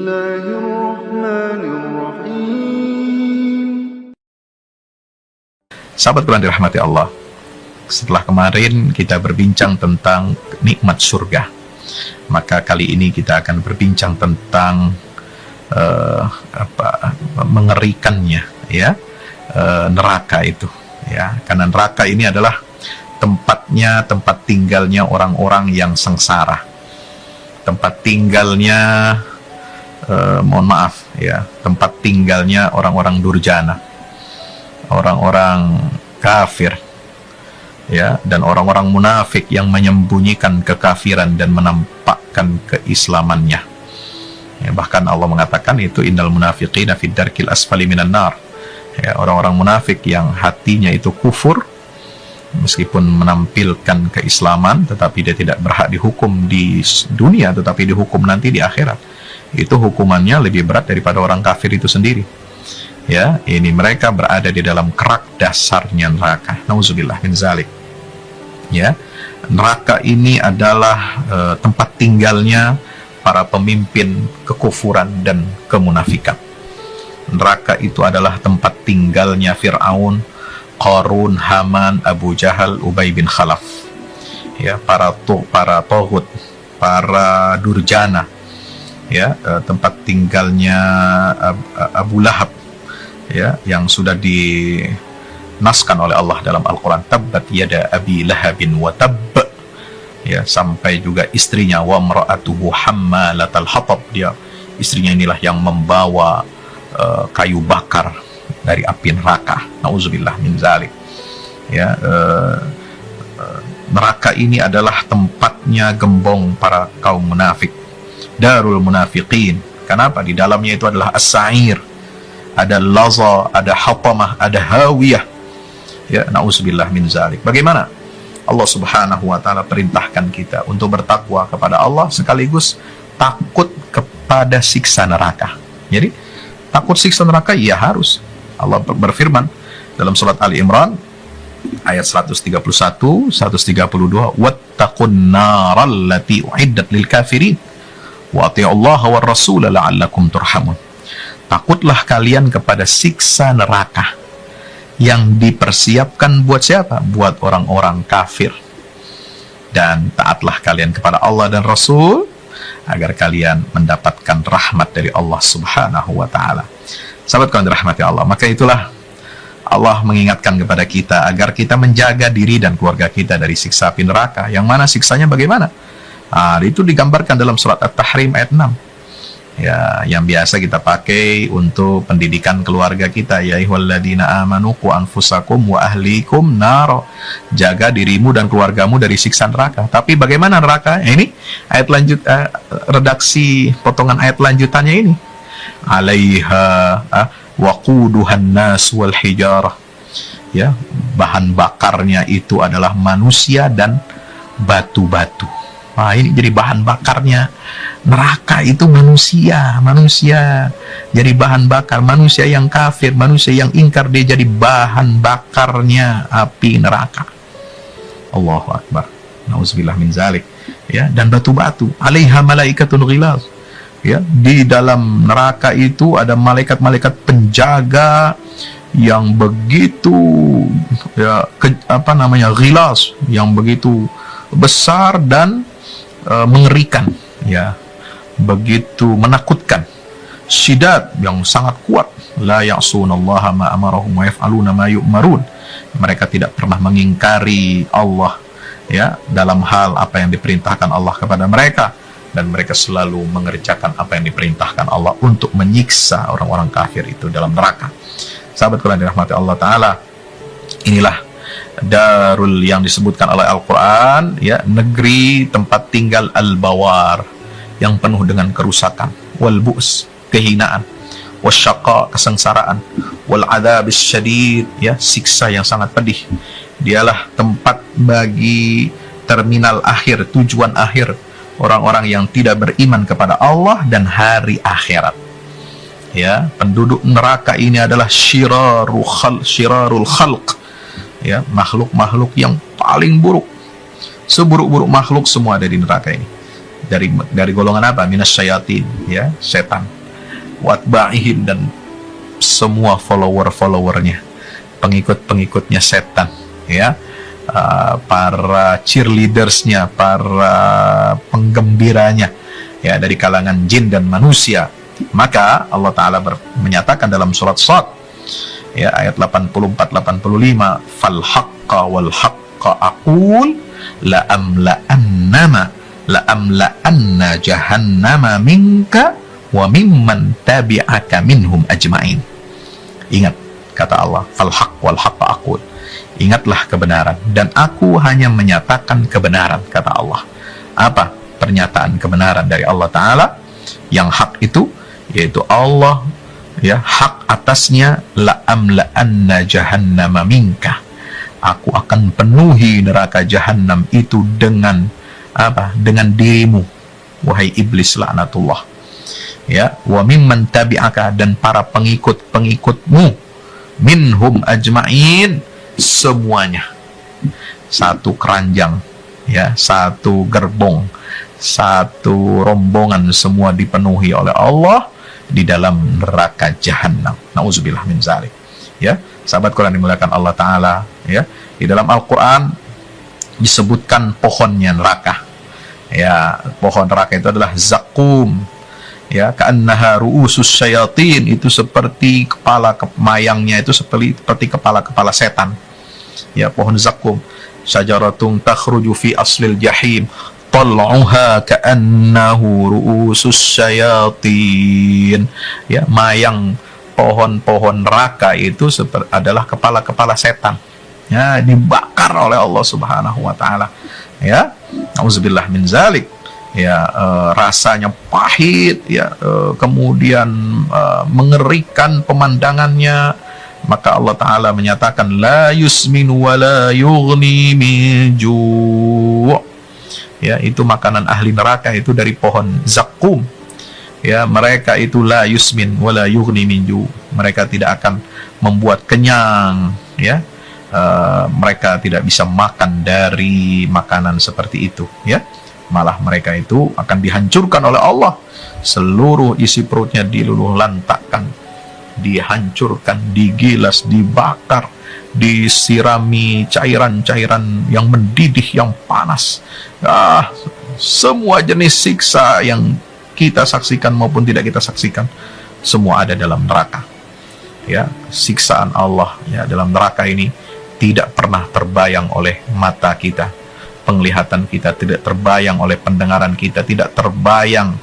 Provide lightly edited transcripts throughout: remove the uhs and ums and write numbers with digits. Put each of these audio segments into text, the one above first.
الله الرحمن الرحيم. Sahabat Quran dirahmati Allah, setelah kemarin kita berbincang tentang nikmat surga, maka kali ini kita akan berbincang tentang mengerikannya, ya, neraka itu, ya. Karena neraka ini adalah tempat tinggalnya orang-orang yang sengsara, tempat tinggalnya tempat tinggalnya orang-orang durjana, orang-orang kafir, ya, dan orang-orang munafik yang menyembunyikan kekafiran dan menampakkan keislamannya. Ya, bahkan Allah mengatakan itu innal munafiqina fid darkil asfali minan nar. Ya, orang-orang munafik yang hatinya itu kufur, meskipun menampilkan keislaman, tetapi dia tidak berhak dihukum di dunia, tetapi dihukum nanti di akhirat. Itu hukumannya lebih berat daripada orang kafir itu sendiri. Ya, ini mereka berada di dalam kerak dasarnya neraka. Nauzubillah min zalik. Ya, neraka ini adalah tempat tinggalnya para pemimpin kekufuran dan kemunafikan. Neraka itu adalah tempat tinggalnya Fir'aun, Qarun, Haman, Abu Jahal, Ubay bin Khalaf. Ya, para tohut, para durjana. Ya, tempat tinggalnya Abu Lahab, ya, yang sudah dinaskan oleh Allah dalam Al-Quran, tabbat yada abi lahabin wa tabb, ya, sampai juga istrinya wa mra'atuhu hammalatal hatab, dia istrinya inilah yang membawa kayu bakar dari api neraka. Nauzubillah min zalik. Ya, neraka ini adalah tempatnya gembong para kaum munafik, darul munafiqin. Kenapa? Di dalamnya itu adalah as-sa'ir, ada laza, ada hatamah, ada hawiyah. Ya, nauzubillah min zalik. Bagaimana Allah Subhanahu wa taala perintahkan kita untuk bertakwa kepada Allah sekaligus takut kepada siksa neraka. Jadi, takut siksa neraka ya harus. Allah berfirman dalam surat Ali Imran ayat 131, 132, wattaqun naral lati uiddat lil kafirin wa atiullaha war rasul la'allakum turhamun. Takutlah kalian kepada siksa neraka yang dipersiapkan buat siapa? Buat orang-orang kafir. Dan taatlah kalian kepada Allah dan Rasul agar kalian mendapatkan rahmat dari Allah Subhanahu wa taala. Sahabat kawan dirahmati Allah, maka itulah Allah mengingatkan kepada kita agar kita menjaga diri dan keluarga kita dari siksa api neraka. Yang mana siksanya bagaimana? Itu digambarkan dalam surat At-Tahrim ayat 6. Ya, yang biasa kita pakai untuk pendidikan keluarga kita, ya ayyuhalladzina amanu qu anfusakum wa ahlikum nar. Jaga dirimu dan keluargamu dari siksa neraka. Tapi bagaimana neraka? Ini ayat lanjut, redaksi potongan ayat lanjutannya ini. Alaiha waquduhan nas wal hijarah. Ya, bahan bakarnya itu adalah manusia dan batu-batu. Nah, ini jadi bahan bakarnya neraka itu manusia. Jadi bahan bakar, manusia yang kafir, manusia yang ingkar, dia jadi bahan bakarnya api neraka. Allahu Akbar. Nauzubillah min zalik. Ya, dan batu-batu. Alaiha malaikatun ghilaz. Ya, di dalam neraka itu ada malaikat-malaikat penjaga yang begitu, ya, ghilaz, yang begitu besar dan mengerikan, ya, begitu menakutkan. Syidad, yang sangat kuat. La ya'sunallaha ma amarahum wa yaf'aluna ma yu'marun. Mereka tidak pernah mengingkari Allah, ya, dalam hal apa yang diperintahkan Allah kepada mereka, dan mereka selalu mengerjakan apa yang diperintahkan Allah untuk menyiksa orang-orang kafir itu dalam neraka. Sahabat Quran dirahmati Allah taala, inilah darul yang disebutkan oleh Al-Quran, ya, negeri tempat tinggal al-bawar, yang penuh dengan kerusakan, wal bu's, kehinaan, wasyaqa, kesengsaraan, wal adzabis syadid, ya, siksa yang sangat pedih. Dialah tempat bagi terminal akhir, tujuan akhir orang-orang yang tidak beriman kepada Allah dan hari akhirat. Ya, penduduk neraka ini adalah syirarul khalq, ya, makhluk-makhluk yang paling buruk. Seburuk-buruk makhluk semua ada di neraka ini. Dari golongan apa? Minas syayatin, ya, setan. watba'ihim, dan semua follower-followernya, pengikut-pengikutnya setan, ya, para cheerleadersnya, para penggembiranya, ya, dari kalangan jin dan manusia. Maka Allah Ta'ala menyatakan dalam surat Shad, ya, ayat 84-85, fal haqqa wal haqqa aqul la'amla'anna jahannama minka wa mimman tabi'aka minhum ajma'in. Ingat kata Allah, fal haqq wal haqqa aqul, ingatlah kebenaran dan aku hanya menyatakan kebenaran, kata Allah. Apa pernyataan kebenaran dari Allah Ta'ala? Yang hak itu, yaitu Allah, ya, hak atasnya, la'amla'anna jahannama minka, aku akan penuhi neraka jahannam itu dengan apa? Dengan dirimu, wahai iblis laknatullah, ya, wa mimman tabi'aka, dan para pengikut-pengikutmu, minhum ajma'in, semuanya, satu keranjang, ya, satu gerbong, satu rombongan, semua dipenuhi oleh Allah di dalam neraka jahanam. Nauzubillah min zalik. Ya, sahabat Quran dimuliakan Allah Ta'ala, ya, di dalam Al-Quran disebutkan pohonnya neraka, ya, pohon neraka itu adalah zakum, ya, ka'annaha ru'usus syayatin, itu seperti kepala mayangnya itu seperti kepala-kepala setan, ya, pohon zakum. Syajaratun takhruju fi aslil jahim tal'uha ka'annahu ru'usus syayatin, ya, mayang pohon-pohon neraka itu adalah kepala-kepala setan, ya, dibakar oleh Allah Subhanahu wa Ta'ala, ya, auzubillah min zalik, ya, rasanya pahit, ya, kemudian mengerikan pemandangannya. Maka Allah Ta'ala menyatakan la yusminu wa la yughni min ju', ya, itu makanan ahli neraka itu dari pohon zakum, ya, mereka itu la yusmin wa la yughni min ju', mereka tidak akan membuat kenyang, ya, mereka tidak bisa makan dari makanan seperti itu, ya, malah mereka itu akan dihancurkan oleh Allah, seluruh isi perutnya diluluh lantakkan, dihancurkan, digilas, dibakar, disirami cairan-cairan yang mendidih, yang panas, semua jenis siksa yang kita saksikan maupun tidak kita saksikan, semua ada dalam neraka, ya. Siksaan Allah, ya, dalam neraka ini tidak pernah terbayang oleh mata kita, penglihatan kita tidak terbayang oleh pendengaran kita, tidak terbayang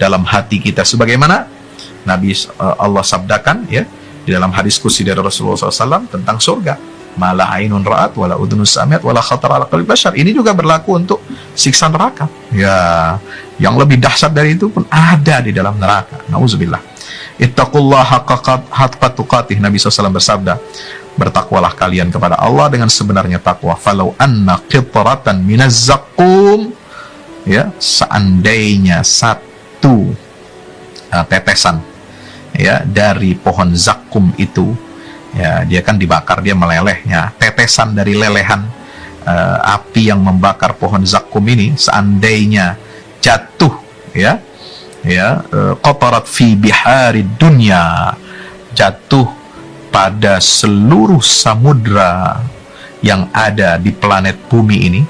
dalam hati kita, sebagaimana Nabi Allah sabdakan, ya, di dalam hadis qudsi dari Rasulullah SAW tentang surga, mala ainun ra'at wala udhunus sami'at wala khatara ala qalbi bashar. Ini juga berlaku untuk siksa neraka, ya, yang lebih dahsyat dari itu pun ada di dalam neraka. Nauzubillah. Ittaqullaha haqqa tuqatih, Nabi SAW bersabda, bertakwalah kalian kepada Allah dengan sebenarnya takwa. Falau anna qitratan minaz zaqqum, ya, seandainya satu tetesan, ya, dari pohon zakum itu, ya, dia kan dibakar, dia meleleh, ya, tetesan dari lelehan api yang membakar pohon zakum ini, seandainya jatuh, ya, qatarat fi bihari dunya, jatuh pada seluruh samudra yang ada di planet bumi ini,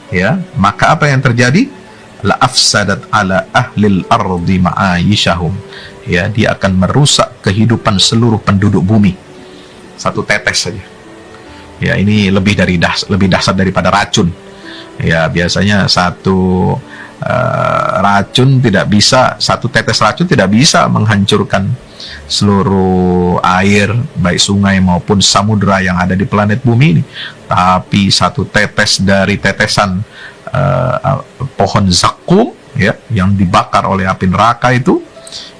ya, maka apa yang terjadi? La afsadat ala ahlil ardi ma'ayishahum, ya, dia akan merusak kehidupan seluruh penduduk bumi. Satu tetes saja, ya, ini lebih dahsyat daripada racun, ya. Biasanya satu satu tetes racun tidak bisa menghancurkan seluruh air, baik sungai maupun samudra yang ada di planet bumi ini, tapi satu tetes dari tetesan pohon zakum, ya, yang dibakar oleh api neraka itu,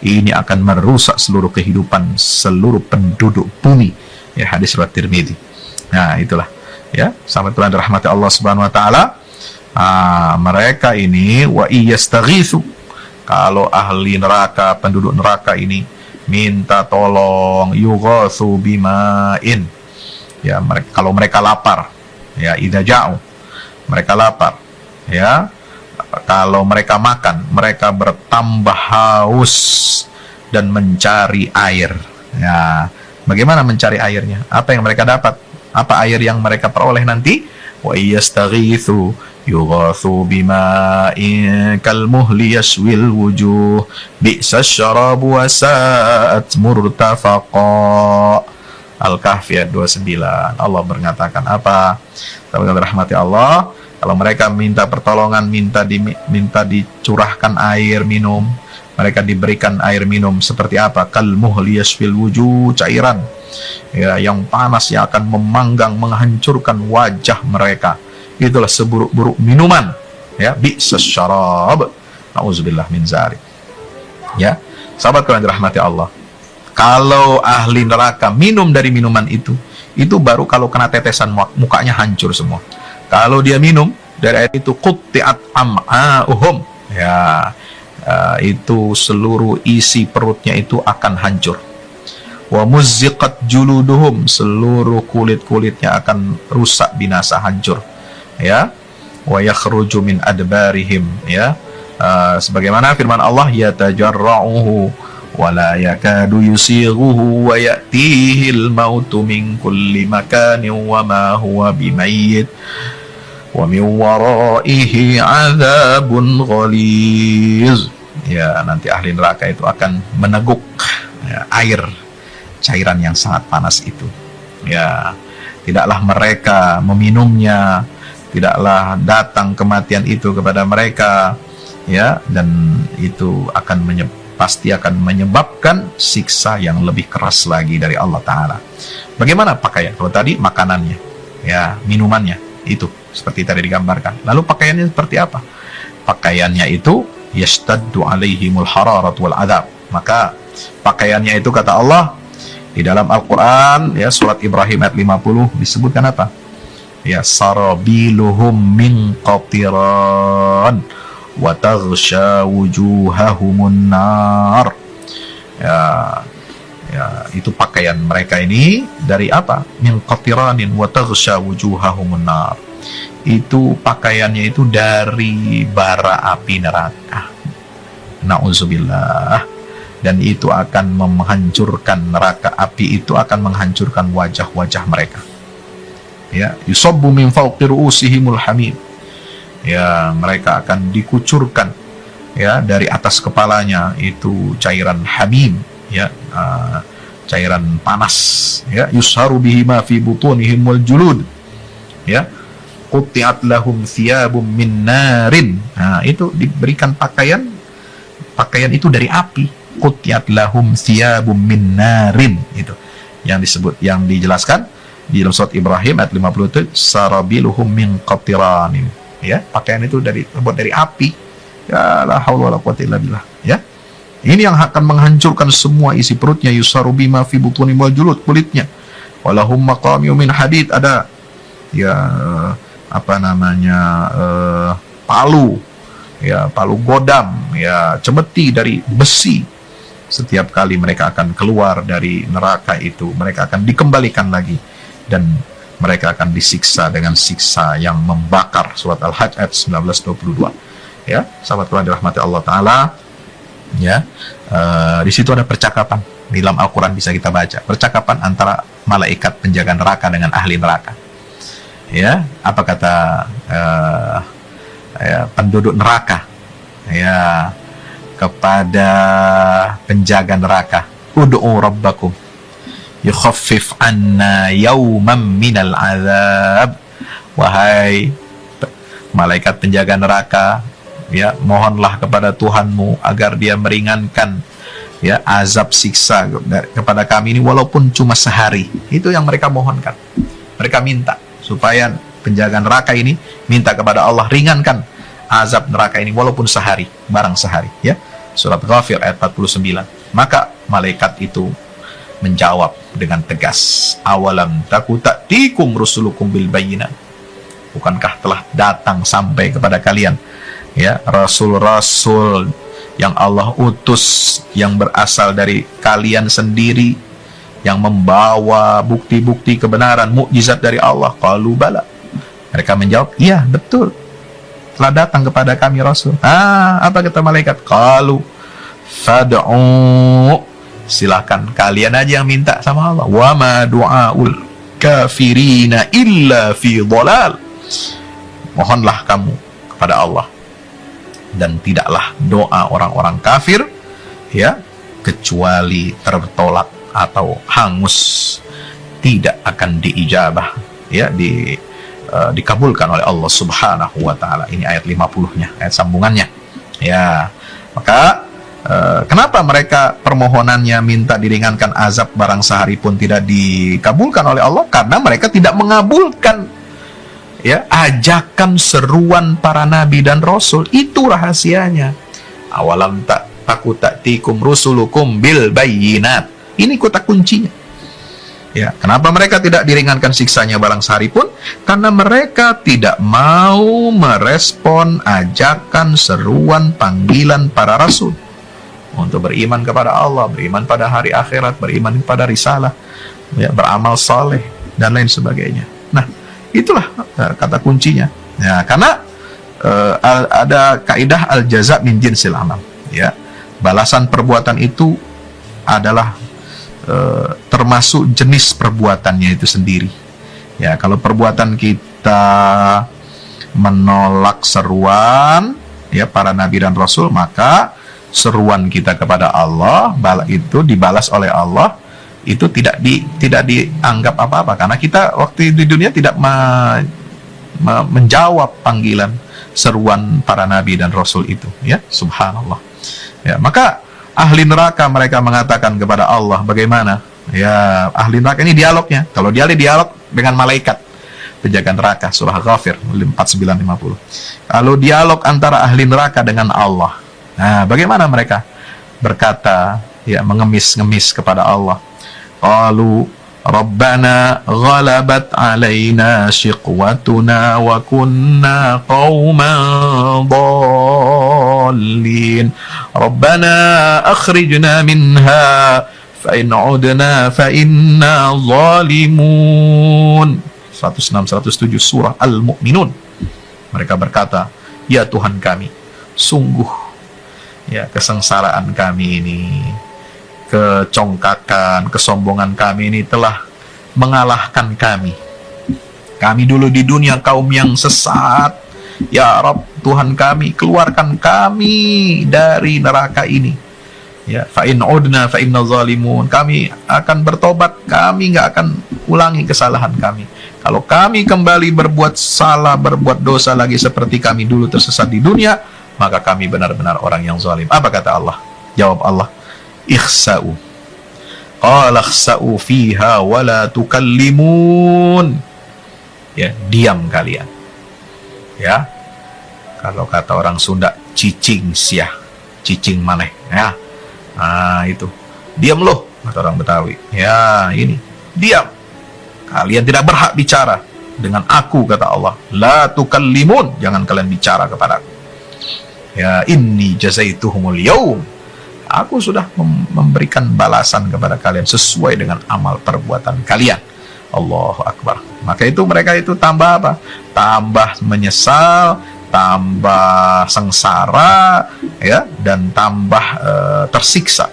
ini akan merusak seluruh kehidupan seluruh penduduk bumi, ya, hadis riwayat Tirmidzi. Nah, itulah, ya, sahabat Tuhan dirahmati Allah Subhanahu wa Ta'ala, mereka ini wa iyastaghitsu, kalau ahli neraka, penduduk neraka ini minta tolong, yughatsu bima'in, ya, kalau mereka lapar, ya, idza ja'u, mereka lapar, ya, kalau mereka makan, mereka bertambah haus, dan mencari air. Ya, bagaimana mencari airnya? Apa yang mereka dapat? Apa air yang mereka peroleh nanti? Wa yastaghitsu yughatsu bima'in kalmuhli yashwil wujuh bi'sa syarabu wa sa'at murtafaqa. Al-Kahfi ayat 29. Allah mengatakan apa? Teman-teman rahmati Allah, kalau mereka minta pertolongan, minta dicurahkan air minum, mereka diberikan air minum seperti apa? Kalmuhli yashwil wujuh, cairan ya yang panas yang akan memanggang, menghancurkan wajah mereka. Itulah seburuk-buruk minuman, ya, bi'sas syarab, nauzubillah min zalik. Ya, sahabat kalian dirahmati Allah, kalau ahli neraka minum dari minuman itu baru kalau kena tetesan mukanya hancur semua. Kalau dia minum dari air itu, qutti'at am'a'uhum, ya, itu seluruh isi perutnya itu akan hancur. Wa muzziqat juluduhum, seluruh kulit-kulitnya akan rusak, binasa, hancur. Ya, wa yakhruju min adbarihim, ya, sebagaimana firman Allah, yatajarra'uhu wa la yakadu yusighuhu wa ya'tihil mautu min kulli makanin wa ma huwa bimayyit wa min waraihi 'adzabun ghaliz. Ya, nanti ahli neraka itu akan meneguk, ya, air, cairan yang sangat panas itu. Ya, tidaklah mereka meminumnya, tidaklah datang kematian itu kepada mereka, ya, dan itu akan pasti akan menyebabkan siksa yang lebih keras lagi dari Allah Ta'ala. Bagaimana pakaian? Kalau tadi makanannya, ya, minumannya, itu seperti tadi digambarkan. Lalu pakaiannya seperti apa? Pakaiannya itu yashtaddu alaihimul hararat wal adab. Maka pakaiannya itu, kata Allah di dalam Al-Quran, ya, surat Ibrahim ayat 50 disebutkan apa? Ya, sarabiluhum min qatiran wa taghsha wujuhahumun nar. Ya, itu pakaian mereka ini dari apa? Min qatiranin wa taghsha wujuhahumun nar. Itu pakaiannya itu dari bara api neraka. Nauzubillah. Dan itu akan menghancurkan, neraka api itu akan menghancurkan wajah-wajah mereka. Ya, yusabbu min fawqi ru'usihimul hamim. Ya, mereka akan dikucurkan, ya, dari atas kepalanya itu cairan hamim, ya, cairan panas, ya, yusharu bihi ma fi butunihim wal julud, ya, qutti'at lahum thiyabum min narin. Nah, itu diberikan pakaian itu dari api. Qutti'at lahum thiyabum min narin, itu yang disebut, yang dijelaskan di dalam surat Ibrahim ayat 50 itu, sarabiluhum min qatiranin. Ya, pakaian itu terbuat dari api. Ya, la haula wala quwwata illa billah. Ya, ini yang akan menghancurkan semua isi perutnya. Yusaru bima fi butuni wal julud, kulitnya. Walahum maqamiu min hadid, ada, ya, apa namanya, palu, ya, palu godam, ya, cemeti dari besi. Setiap kali mereka akan keluar dari neraka itu, mereka akan dikembalikan lagi dan mereka akan disiksa dengan siksa yang membakar. Surat Al-Hajj ayat 19-22. Ya, sahabat Tuhan dirahmati Allah Ta'ala, ya, di situ ada percakapan. Di dalam Al-Quran bisa kita baca percakapan antara malaikat penjaga neraka dengan ahli neraka. Ya, apa kata ya, penduduk neraka, ya, kepada penjaga neraka, ud'u rabbakum yukhaffif anna yawman minal azab. Wahai malaikat penjaga neraka, ya, mohonlah kepada Tuhanmu agar dia meringankan, ya, azab siksa kepada kami ini walaupun cuma sehari. Itu yang mereka mohonkan. Mereka minta supaya penjaga neraka ini minta kepada Allah, ringankan azab neraka ini walaupun sehari, barang sehari, ya. Surat Ghafir ayat 49. Maka malaikat itu menjawab dengan tegas, awalam taku ta'tikum rusulukum bil bayyinat. Bukankah telah datang sampai kepada kalian, ya, rasul-rasul yang Allah utus, yang berasal dari kalian sendiri, yang membawa bukti-bukti kebenaran, mukjizat dari Allah? Qalu bala. Mereka menjawab, iya, betul, telah datang kepada kami rasul. Apa kata malaikat? Qalu fad'u, silakan kalian aja yang minta sama Allah. Wa ma du'aul kafirina illa fi dhalal. Mohonlah kamu kepada Allah, dan tidaklah doa orang-orang kafir ya kecuali tertolak atau hangus, tidak akan diijabah ya, dikabulkan oleh Allah Subhanahu wa taala. Ini ayat 50-nya, ayat sambungannya. Ya, maka kenapa mereka permohonannya minta diringankan azab barang sehari pun tidak dikabulkan oleh Allah? Karena mereka tidak mengabulkan ya ajakan seruan para nabi dan rasul. Itu rahasianya. Awalam takut ta'tikum rusulukum bil bayyinat. Ini kata kuncinya. Ya, kenapa mereka tidak diringankan siksanya barang sehari pun? Karena mereka tidak mau merespon ajakan, seruan, panggilan para rasul untuk beriman kepada Allah, beriman pada hari akhirat, beriman kepada risalah, ya, beramal saleh dan lain sebagainya. Nah, itulah kata kuncinya. Ya, karena ada kaidah al-jaza min jinsil amal. Ya, balasan perbuatan itu adalah termasuk jenis perbuatannya itu sendiri. Ya, kalau perbuatan kita menolak seruan ya para nabi dan rasul, maka seruan kita kepada Allah itu dibalas oleh Allah, itu tidak dianggap apa-apa, karena kita waktu di dunia tidak menjawab panggilan seruan para nabi dan rasul itu, ya, subhanallah. Ya, maka ahli neraka mereka mengatakan kepada Allah, bagaimana? Ya, ahli neraka ini dialognya. Kalau dia dialog dengan malaikat penjaga neraka, surah Ghafir 49-50. Kalau dialog antara ahli neraka dengan Allah, nah, bagaimana mereka berkata, ya, mengemis-ngemis kepada Allah. Qalu Rabbana ghalabat alaina shiqwatuna wa kunna qauman dallin. Rabbana akhrijna minha fa in 'udna fa inna zalimun. 106-107 surah Al-Mu'minun. Mereka berkata, ya Tuhan kami, sungguh ya kesengsaraan kami ini, kecongkakan, kesombongan kami ini telah mengalahkan kami. Kami dulu di dunia kaum yang sesat. Ya Rabb, Tuhan kami, keluarkan kami dari neraka ini. Ya, fa in udna fa inna zalimun. Kami akan bertobat, kami nggak akan ulangi kesalahan kami. Kalau kami kembali berbuat salah, berbuat dosa lagi seperti kami dulu tersesat di dunia, maka kami benar-benar orang yang zalim. Apa kata Allah? Jawab Allah, ikhsa'u. Qala ikhsa'u fiha wa la tukallimun. Ya, diam kalian. Ya. Kalau kata orang Sunda, cicing sia, cicing maneh. Ya. Nah, itu. Diam loh, kata orang Betawi. Ya, ini. Diam. Kalian tidak berhak bicara dengan aku, kata Allah. La tukallimun, jangan kalian bicara kepadaku. Ya, inni jazaituhumul yaum. Aku sudah memberikan balasan kepada kalian sesuai dengan amal perbuatan kalian. Allahu Akbar. Maka itu mereka itu tambah apa? Tambah menyesal, tambah sengsara, ya, dan tambah tersiksa.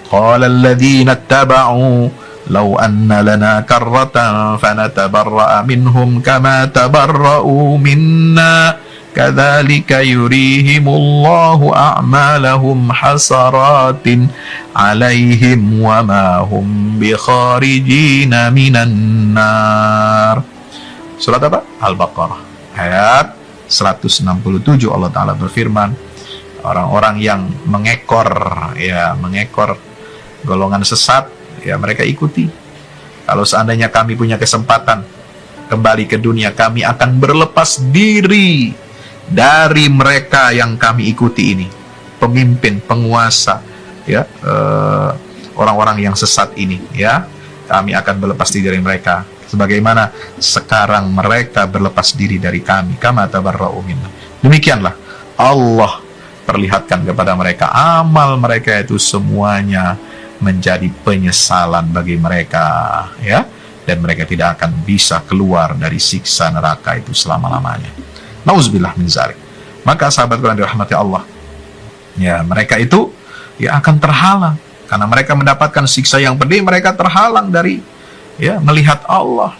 Qala alladziina ittaba'u law anna lana karratan fanatabarra'a minhum kama tabarra'u minna kadzalika yurihimullahu a'malahum hasaratin 'alaihim wa ma hum bikharijina minan nar. Surat apa? Al-Baqarah ayat 167. Allah Ta'ala berfirman, orang-orang yang mengekor golongan sesat, ya mereka ikuti. Kalau seandainya kami punya kesempatan kembali ke dunia, kami akan berlepas diri dari mereka yang kami ikuti ini, pemimpin, penguasa, ya, orang-orang yang sesat ini, ya, kami akan berlepas diri dari mereka sebagaimana sekarang mereka berlepas diri dari kami, kama tabarra'u minna. Demikianlah Allah perlihatkan kepada mereka amal mereka itu semuanya menjadi penyesalan bagi mereka, ya, dan mereka tidak akan bisa keluar dari siksa neraka itu selama-lamanya. Nauzubillah min zalik. Maka sahabat Quran dirahmati Allah, ya, mereka itu ya akan terhalang karena mereka mendapatkan siksa yang pedih. Mereka terhalang dari melihat Allah.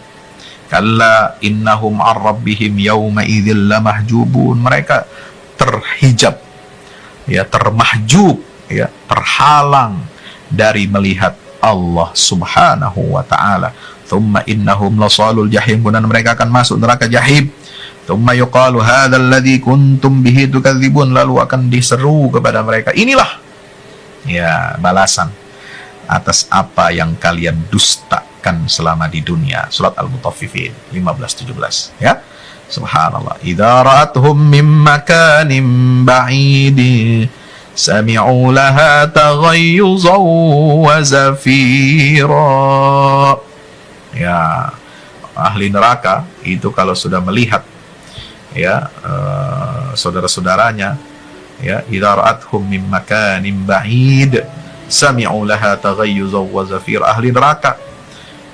Kalla innahum an rabbihim yawma idzil lamahjubun. Mereka terhijab, termahjub, terhalang dari melihat Allah Subhanahu wa ta'ala. Thumma innahum lasalul jahim. Kemudian mereka akan masuk neraka jahim. Thumma yuqalu hadzal ladzi kuntum bihi tukadzibun. Lalu akan diseru kepada mereka, inilah balasan atas apa yang kalian dustakan selama di dunia. Surat Al-Mutaffifin 15-17. Subhanallah. Idza ra'atuhum min makanin ba'idin sami'u laha taghayyuzan wa zafira. Ahli neraka itu kalau sudah melihat saudara-saudaranya, idza ra'atuhum min makanin ba'id sami'u laha taghayyuzan wa zafira. Ahli neraka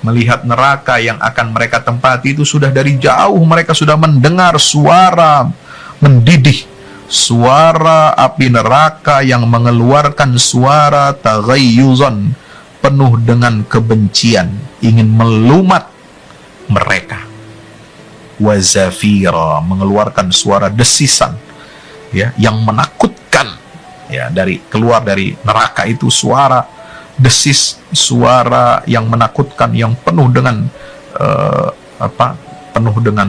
melihat neraka yang akan mereka tempati itu sudah dari jauh. Mereka sudah mendengar suara mendidih, suara api neraka yang mengeluarkan suara taghayyuzan, penuh dengan kebencian, ingin melumat mereka. Wa zafira, mengeluarkan suara desisan yang menakutkan. Keluar dari neraka itu suara desis, suara yang menakutkan, yang penuh dengan penuh dengan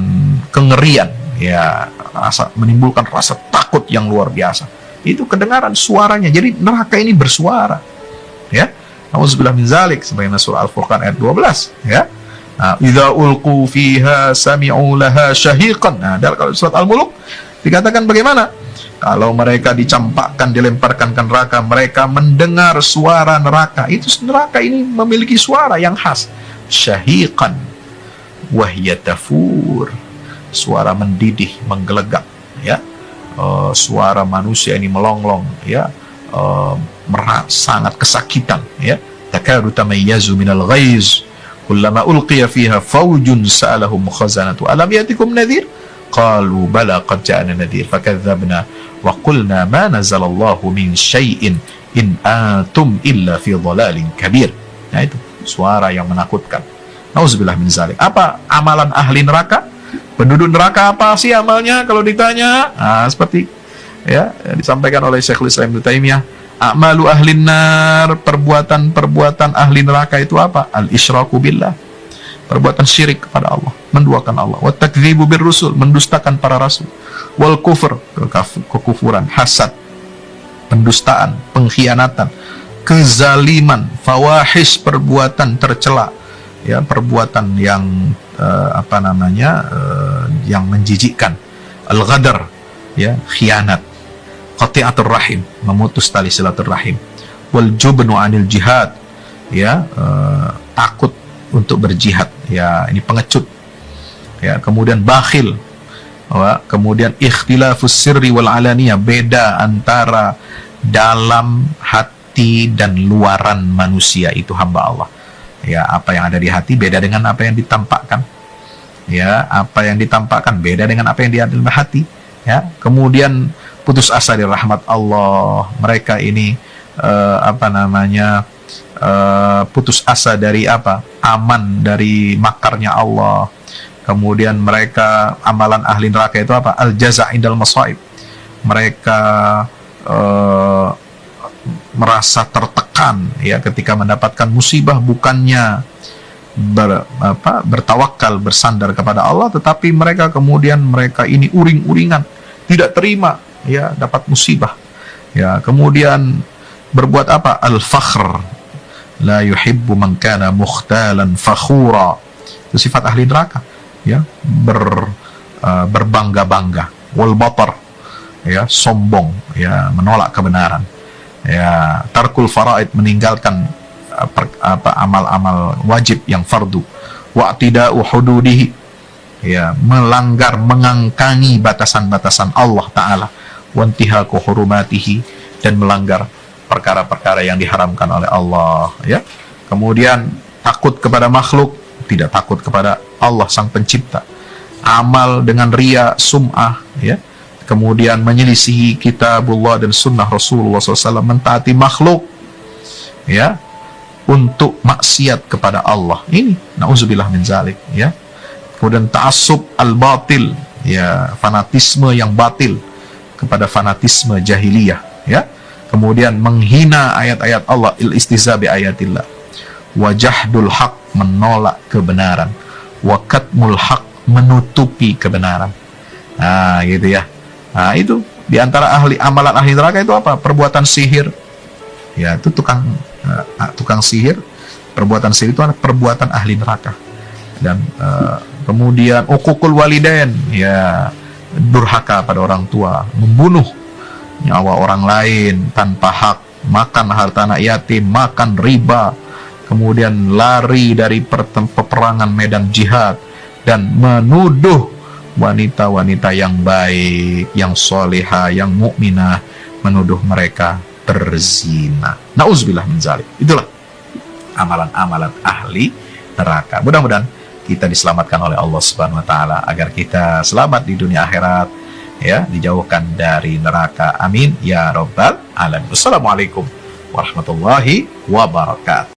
kengerian, menimbulkan rasa takut yang luar biasa. Itu kedengaran suaranya. Jadi neraka ini bersuara. Nauzubillah min zalik, sebagaimana surah Al-Furqan ayat 12. Idza ulqu fiha sami'u laha syahiqan. Dalam surat Al-Mulk dikatakan bagaimana? Kalau mereka dicampakkan, dilemparkan ke neraka, mereka mendengar suara neraka. Itu neraka ini memiliki suara yang khas. Syahiqan wahya tafur. Suara mendidih, menggelegak. Suara manusia ini melonglong. Sangat kesakitan. Takadu tamayyazu minal ghaiz. Kullama ulqiya fiha fawjun sa'alahum khazanatu alam yatikum nadhir. Qalu bala qad ja'ana nadhir fakadzabna wa qulna ma nazalallahu min syai'in in antum illa fi dhalalin kabir. Itu suara yang menakutkan. Nauzubillah min zalik. Apa amalan ahli neraka? Penduduk neraka apa sih amalnya kalau ditanya? Seperti disampaikan oleh Syekhul Islam Ibnu Taimiyah, a'malu ahlin nar, perbuatan ahli neraka itu apa? Al-isyraku billah, perbuatan syirik kepada Allah, menduakan Allah. Wa takdzibu bir rusul, mendustakan para rasul. Wal kufur, kekufuran, hasad, pendustaan, pengkhianatan, kezaliman, fawahish, perbuatan tercela, perbuatan yang yang menjijikkan, al-ghadar, khianat, qati'atur rahim, memutus tali silaturahim, wal jubnu anil jihad, takut untuk berjihad, ini pengecut, kemudian bakhil, kemudian ikhtilafus sirri wal alaniyah, beda antara dalam hati dan luaran manusia itu hamba Allah. Apa yang ada di hati beda dengan apa yang ditampakkan. Apa yang ditampakkan beda dengan apa yang di dalam hati. Kemudian putus asa dari rahmat Allah. Mereka ini putus asa dari aman dari makarnya Allah. Kemudian mereka, amalan ahli neraka itu apa? Al-jaza' indal masaib. Mereka merasa tertekan ketika mendapatkan musibah, bukannya bertawakal, bersandar kepada Allah, tetapi mereka ini uring-uringan, tidak terima dapat musibah. Kemudian berbuat apa? Al-fakhr, la yuhibbu man kana mukhtalan fakhura. Itu sifat ahli neraka, berbangga-bangga. Wal batar, sombong, menolak kebenaran. Tarkul faraid, meninggalkan amal-amal wajib yang fardu. Wa'tida'u hududihi, melanggar, mengangkangi batasan-batasan Allah Ta'ala. Wantihaku hurumatihi, dan melanggar perkara-perkara yang diharamkan oleh Allah. Kemudian takut kepada makhluk, tidak takut kepada Allah Sang Pencipta. Amal dengan riya, sum'ah, kemudian menyelisihi kitabullah dan sunnah Rasulullah SAW, mentaati makhluk, ya, untuk maksiat kepada Allah. Ini nauzubillah min zalik, ya. Kemudian ta'assub al-batil, ya, fanatisme yang batil kepada fanatisme jahiliyah, ya. Kemudian menghina ayat-ayat Allah, il-istihza bi ayatillah. Wajahdul haq, menolak kebenaran. Wa katmul haq, menutupi kebenaran. Nah, gitu ya. Nah, itu di antara amalan ahli neraka itu apa? Perbuatan sihir. Ya, itu tukang sihir. Perbuatan sihir itu adalah perbuatan ahli neraka. Dan kemudian uququl walidain, ya, durhaka pada orang tua, membunuh nyawa orang lain tanpa hak, makan harta anak yatim, makan riba, kemudian lari dari peperangan medan jihad, dan menuduh wanita-wanita yang baik, yang solehah, yang mukminah, menuduh mereka berzina. Nauzubillah min zalik. Itulah amalan-amalan ahli neraka. Mudah-mudahan kita diselamatkan oleh Allah Subhanahu wa taala agar kita selamat di dunia akhirat, ya, dijauhkan dari neraka. Amin ya rabbal alamin. Wassalamualaikum warahmatullahi wabarakatuh.